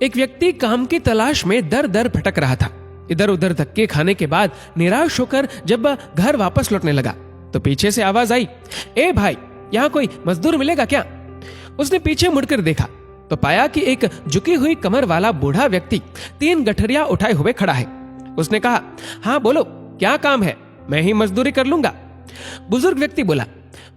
एक व्यक्ति काम की तलाश में दर दर भटक रहा था। इधर उधर धक्के खाने के बाद निराश होकर जब वह घर वापस लौटने लगा तो पीछे से आवाज आई, ए भाई, यहाँ कोई मजदूर मिलेगा क्या? उसने पीछे मुड़कर देखा तो पाया कि एक झुकी हुई कमर वाला बूढ़ा व्यक्ति 3 गठरिया उठाए हुए खड़ा है। उसने कहा, हाँ बोलो, क्या काम है? मैं ही मजदूरी कर लूंगा। बुजुर्ग व्यक्ति बोला,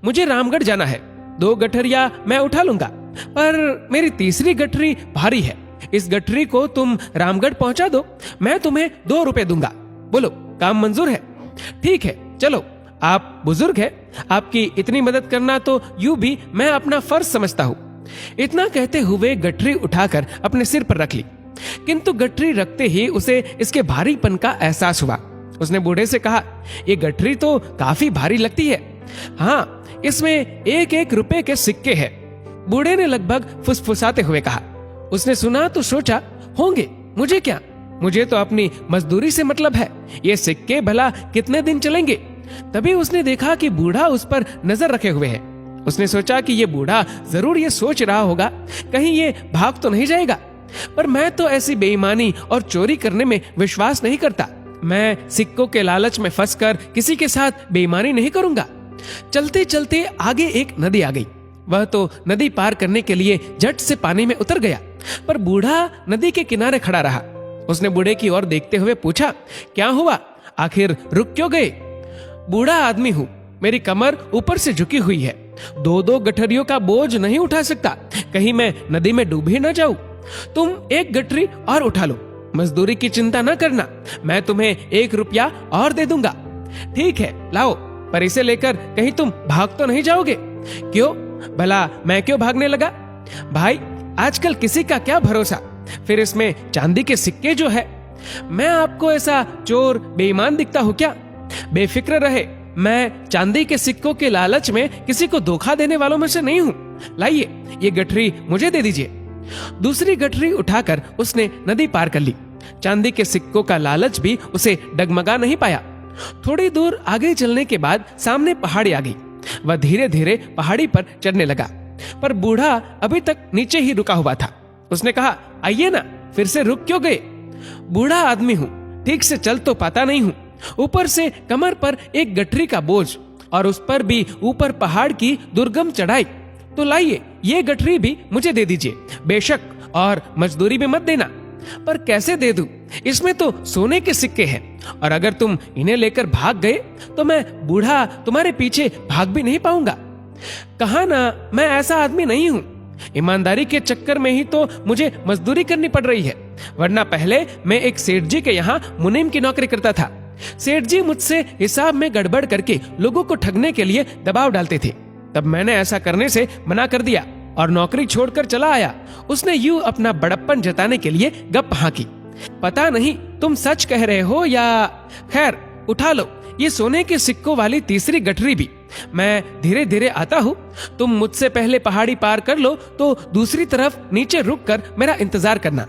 मुझे रामगढ़ जाना है, 2 गठरिया मैं उठा लूंगा, पर मेरी तीसरी गठरी भारी है। इस गठरी को तुम रामगढ़ पहुंचा दो, मैं तुम्हें 2 रुपए दूंगा। बोलो, काम मंजूर है? ठीक है, चलो। आप बुजुर्ग हैं, आपकी इतनी मदद करना तो यूं भी मैं अपना फर्ज समझता हूं। इतना कहते हुए गठरी उठाकर अपने सिर पर रख ली, किंतु गठरी रखते ही उसे इसके भारीपन का एहसास हुआ। उसने बूढ़े से कहा, ये गठरी तो काफी भारी लगती है। हाँ, इसमें 1-1 रुपए के सिक्के हैं। बूढ़े ने लगभग फुसफुसाते हुए कहा। उसने सुना तो सोचा, होंगे, मुझे क्या, मुझे तो अपनी मजदूरी से मतलब है। ये सिक्के भला कितने दिन चलेंगे? तभी उसने देखा कि बूढ़ा उस पर नजर रखे हुए है। उसने सोचा कि ये बूढ़ा जरूर ये सोच रहा होगा, कहीं ये भाग तो नहीं जाएगा। पर मैं तो ऐसी बेईमानी और चोरी करने में विश्वास नहीं करता। मैं सिक्कों के लालच में फंसकर किसी के साथ बेईमानी नहीं करूंगा। चलते चलते आगे एक नदी आ गई। वह तो नदी पार करने के लिए झट से पानी में उतर गया, पर बूढ़ा नदी के किनारे खड़ा रहा। उसने बूढ़े की ओर देखते हुए पूछा, क्या हुआ? आखिर रुक क्यों गए? बूढ़ा आदमी हूँ, मेरी कमर ऊपर से झुकी हुई है, 2-2 गठरियों का बोझ नहीं उठा सकता, कहीं मैं नदी में डूब ही न जाऊं। तुम 1 गठरी और उठा लो, मजदूरी की चिंता न करना, मैं तुम्हें 1 रुपया और दे दूंगा। ठीक है, लाओ, पर इसे लेकर कहीं तुम भाग तो नहीं जाओगे? क्यों भला, मैं क्यों भागने लगा? भाई, आजकल किसी का क्या भरोसा, फिर इसमें चांदी के सिक्के जो है। मैं आपको ऐसा चोर बेईमान दिखता हूँ क्या? बेफिक्र रहे, मैं चांदी के सिक्कों के लालच में किसी को धोखा देने वालों में से नहीं हूँ। लाइए, ये गठरी मुझे दे दीजिए। दूसरी गठरी उठाकर उसने नदी पार कर ली। चांदी के सिक्कों का लालच भी उसे डगमगा नहीं पाया। थोड़ी दूर आगे चलने के बाद सामने पहाड़ी आ गई। वह धीरे धीरे पहाड़ी पर चढ़ने लगा, पर बूढ़ा अभी तक नीचे ही रुका हुआ था। उसने कहा, आइए ना, फिर से रुक क्यों गए? बूढ़ा आदमी हूँ, ठीक से चल तो पाता नहीं हूँ, ऊपर से कमर पर 1 गठरी का बोझ और उस पर भी ऊपर पहाड़ की दुर्गम चढ़ाई। तो लाइए, ये गठरी भी मुझे दे दीजिए, बेशक, और मजदूरी भी मत देना। पर कैसे दे दूं? इसमें तो सोने के सिक्के हैं, और अगर तुम इन्हें लेकर भाग गए तो मैं बूढ़ा तुम्हारे पीछे भाग भी नहीं पाऊंगा। कहा ना, मैं ऐसा आदमी नहीं हूँ। ईमानदारी के चक्कर में ही तो मुझे मजदूरी करनी पड़ रही है, वरना पहले मैं एक सेठ जी के यहाँ मुनीम की नौकरी करता था। सेठ जी मुझसे हिसाब में गड़बड़ करके लोगों को ठगने के लिए दबाव डालते थे। तब मैंने ऐसा करने से मना कर दिया और नौकरी छोड़कर चला आया। उसने यूं अपना बड़प्पन जताने के लिए गप हाँकी। पता नहीं तुम सच कह रहे हो या, खैर, उठा लो ये सोने के सिक्कों वाली तीसरी गठरी भी। मैं धीरे धीरे आता हूँ, तुम मुझसे पहले पहाड़ी पार कर लो तो दूसरी तरफ नीचे रुक कर मेरा इंतजार करना।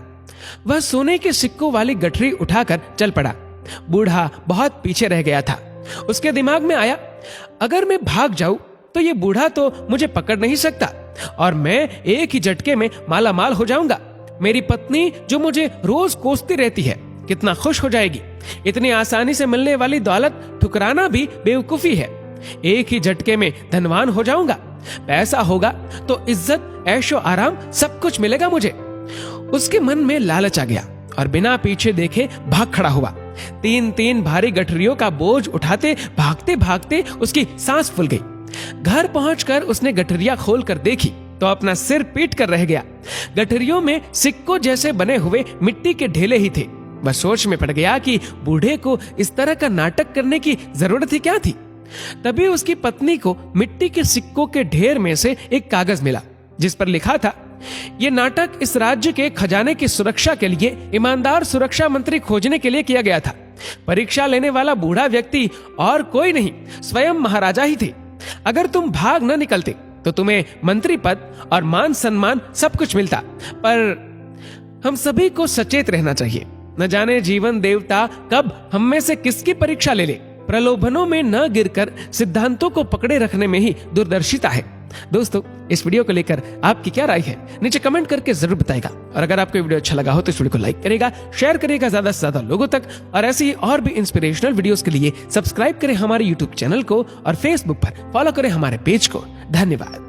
वह सोने के सिक्कों वाली गठरी उठाकर चल पड़ा। बूढ़ा बहुत पीछे रह गया था। उसके दिमाग में आया, अगर मैं भाग जाऊं तो ये बूढ़ा तो मुझे पकड़ नहीं सकता और मैं एक ही झटके में माला माल हो जाऊंगा। मेरी पत्नी जो मुझे रोज कोसती रहती है, कितना खुश हो जाएगी। इतनी आसानी से मिलने वाली दौलत ठुकराना भी बेवकूफी है। एक ही झटके में धनवान हो जाऊंगा। पैसा होगा तो इज्जत, ऐशो आराम सब कुछ मिलेगा मुझे। उसके मन में लालच आ गया और बिना पीछे देखे भाग खड़ा हुआ। 3-3 भारी गठरियों का बोझ उठाते भागते भागते उसकी सांस फूल गई। घर पहुंचकर उसने गठरिया खोल कर देखी तो अपना सिर पीट कर रह गया। गठरियों में सिक्कों जैसे बने हुए मिट्टी के ढेले ही थे। वह सोच में पड़ गया कि बूढ़े को इस तरह का नाटक करने की जरूरत ही क्या थी। तभी उसकी पत्नी को मिट्टी के सिक्कों के ढेर में से एक कागज मिला जिस पर लिखा था, ये नाटक इस राज्य के खजाने की सुरक्षा के लिए ईमानदार सुरक्षा मंत्री खोजने के लिए किया गया था। परीक्षा लेने वाला बूढ़ा व्यक्ति और कोई नहीं, स्वयं महाराजा ही थे। अगर तुम भाग न निकलते तो तुम्हें मंत्री पद और मान सम्मान सब कुछ मिलता। पर हम सभी को सचेत रहना चाहिए। न जाने जीवन देवता कब हम में से किसकी परीक्षा ले ले। प्रलोभनों में न गिरकर सिद्धांतों को पकड़े रखने में ही दूरदर्शिता है। दोस्तों, इस वीडियो को लेकर आपकी क्या राय है नीचे कमेंट करके जरूर बताएगा। और अगर आपको वीडियो अच्छा लगा हो तो इस वीडियो को लाइक करेगा, शेयर करेगा ज्यादा से ज्यादा लोगों तक। और ऐसे ही और भी इंस्पिरेशनल वीडियोस के लिए सब्सक्राइब करें हमारे यूट्यूब चैनल को और फेसबुक पर फॉलो करें हमारे पेज को। धन्यवाद।